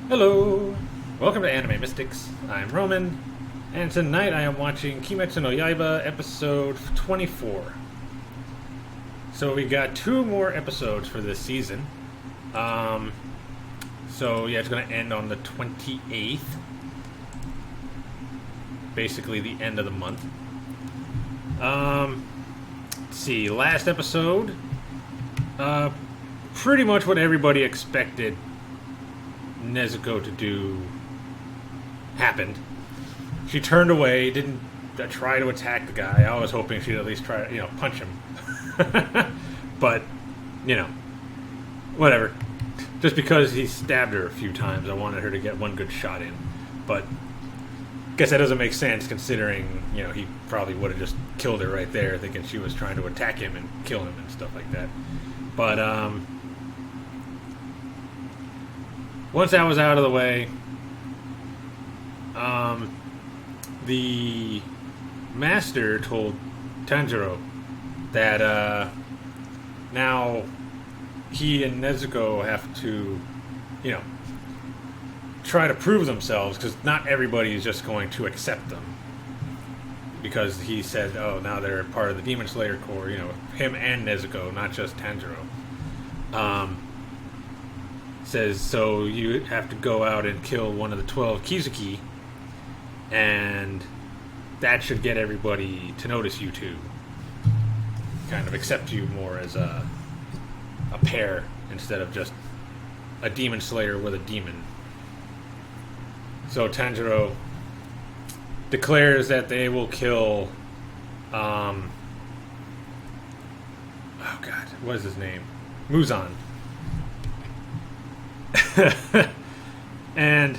Hello! Welcome to Anime Mystics. I'm Roman, and tonight I am watching Kimetsu no Yaiba episode 24. So we got two more episodes for this season. So yeah, it's going to end on the 28th. Basically the end of the month. Let's see, last episode, pretty much what everybody expected Nezuko to do happened. She turned away, didn't try to attack the guy. I was hoping she'd at least try to, punch him. But, whatever. Just because he stabbed her a few times, I wanted her to get one good shot in. But, guess that doesn't make sense considering, he probably would have just killed her right there, thinking she was trying to attack him and kill him and stuff like that. But, once that was out of the way, the master told Tanjiro that now he and Nezuko have to, try to prove themselves, because not everybody is just going to accept them. Because he said, oh, now they're part of the Demon Slayer Corps, him and Nezuko, not just Tanjiro. Says, so you have to go out and kill one of the 12 Kizuki, and that should get everybody to notice you two. Kind of accept you more as a pair instead of just a demon slayer with a demon. So Tanjiro declares that they will kill oh god, what is his name? Muzan. And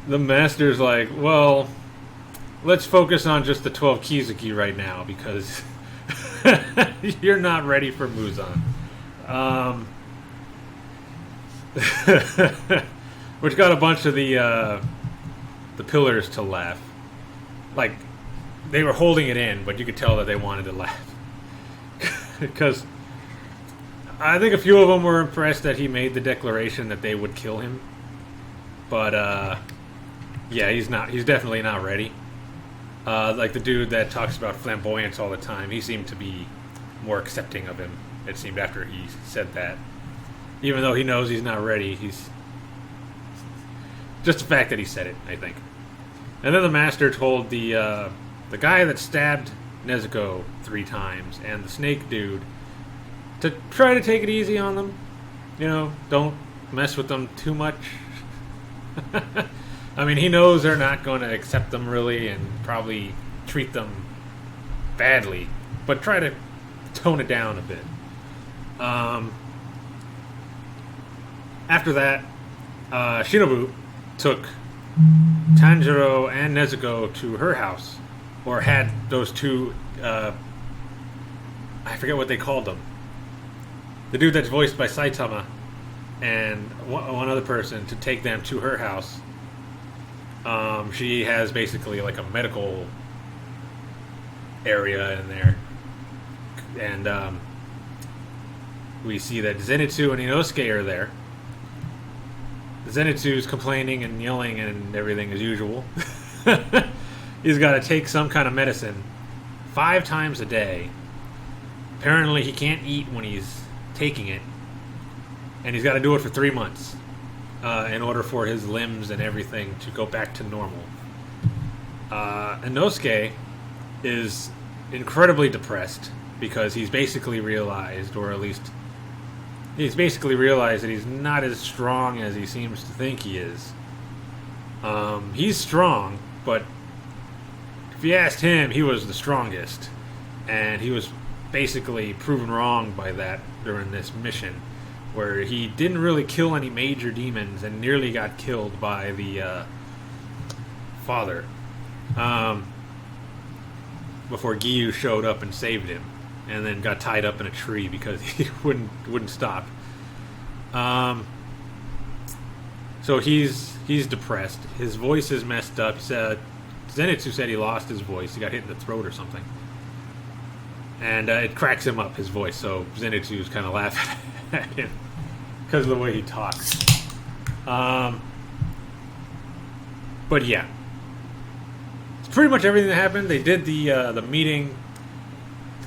the master's like, well, let's focus on just the 12 Kizuki right now, because you're not ready for Muzan. Which got a bunch of the pillars to laugh. Like, they were holding it in, but you could tell that they wanted to laugh. Because I think a few of them were impressed that he made the declaration that they would kill him. But, yeah, he's definitely not ready. Like the dude that talks about flamboyance all the time, he seemed to be more accepting of him, it seemed, after he said that. Even though he knows he's not ready, he's... just the fact that he said it, I think. And then the master told the guy that stabbed Nezuko 3 times, and the snake dude, to try to take it easy on them. Don't mess with them too much. I mean, he knows they're not going to accept them really and probably treat them badly, but try to tone it down a bit. After that, Shinobu took Tanjiro and Nezuko to her house, or had those two, I forget what they called them. The dude that's voiced by Saitama and one other person, to take them to her house. She has basically like a medical area in there. And we see that Zenitsu and Inosuke are there. Zenitsu's complaining and yelling and everything as usual. He's got to take some kind of medicine 5 times a day. Apparently he can't eat when he's taking it, and he's got to do it for 3 months in order for his limbs and everything to go back to normal. Inosuke is incredibly depressed because he's basically realized, or at least he's basically realized, that he's not as strong as he seems to think he is. He's strong, but if you asked him, he was the strongest, and he was basically proven wrong by that during this mission, where he didn't really kill any major demons and nearly got killed by the father before Giyu showed up and saved him, and then got tied up in a tree because he wouldn't stop. So he's depressed. His voice is messed up. Zenitsu said he lost his voice. He got hit in the throat or something. And it cracks him up, his voice, so Zenitsu's kind of laughing at him because of the way he talks. Um, but yeah, it's pretty much everything that happened. They did the meeting,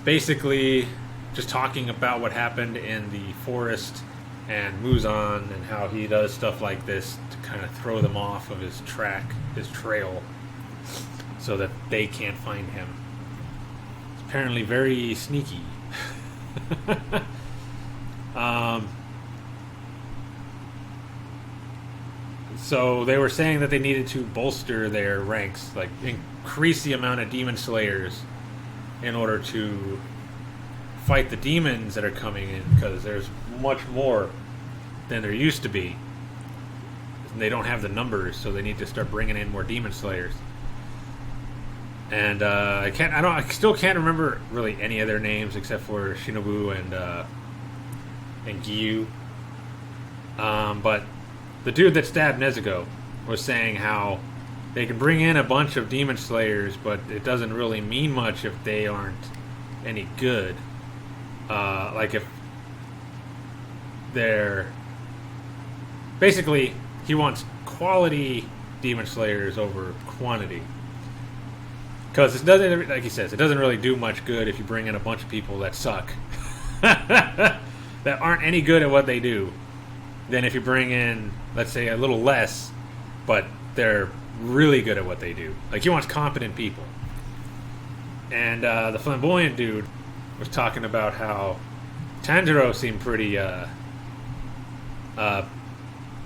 basically just talking about what happened in the forest and Muzan and how he does stuff like this to kind of throw them off of his trail, so that they can't find him. It's apparently very sneaky. So they were saying that they needed to bolster their ranks, like increase the amount of demon slayers in order to fight the demons that are coming in, because there's much more than there used to be. And they don't have the numbers, so they need to start bringing in more demon slayers. And I still can't remember really any of their names except for Shinobu and Giyu. But the dude that stabbed Nezuko was saying how they can bring in a bunch of demon slayers, but it doesn't really mean much if they aren't any good. Like if they're... Basically, he wants quality demon slayers over quantity. Because it doesn't, like he says, it doesn't really do much good if you bring in a bunch of people that suck. That aren't any good at what they do. Than if you bring in, let's say, a little less, but they're really good at what they do. Like, he wants competent people. And the flamboyant dude was talking about how Tanjiro seemed pretty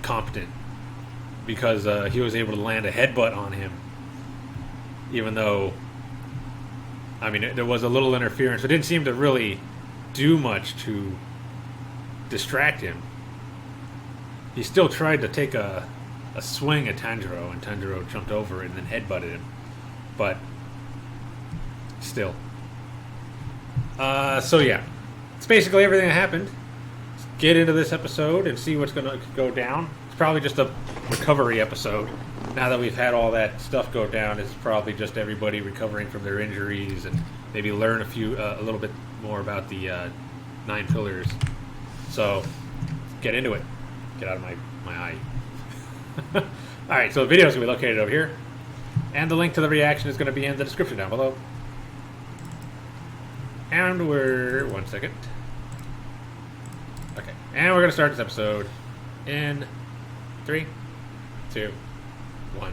competent, because he was able to land a headbutt on him, even though, I mean, there was a little interference. It didn't seem to really do much to distract him. He still tried to take a swing at Tanjiro, and Tanjiro jumped over it and then headbutted him. But still. So yeah, it's basically everything that happened. Let's get into this episode and see what's going to go down. It's probably just a recovery episode. Now that we've had all that stuff go down, it's probably just everybody recovering from their injuries and maybe learn a little bit more about the 9 pillars. So, get into it. Get out of my eye. Alright, so the video is going to be located over here. And the link to the reaction is going to be in the description down below. And we're... one second. Okay, and we're going to start this episode in 3, 2, 1.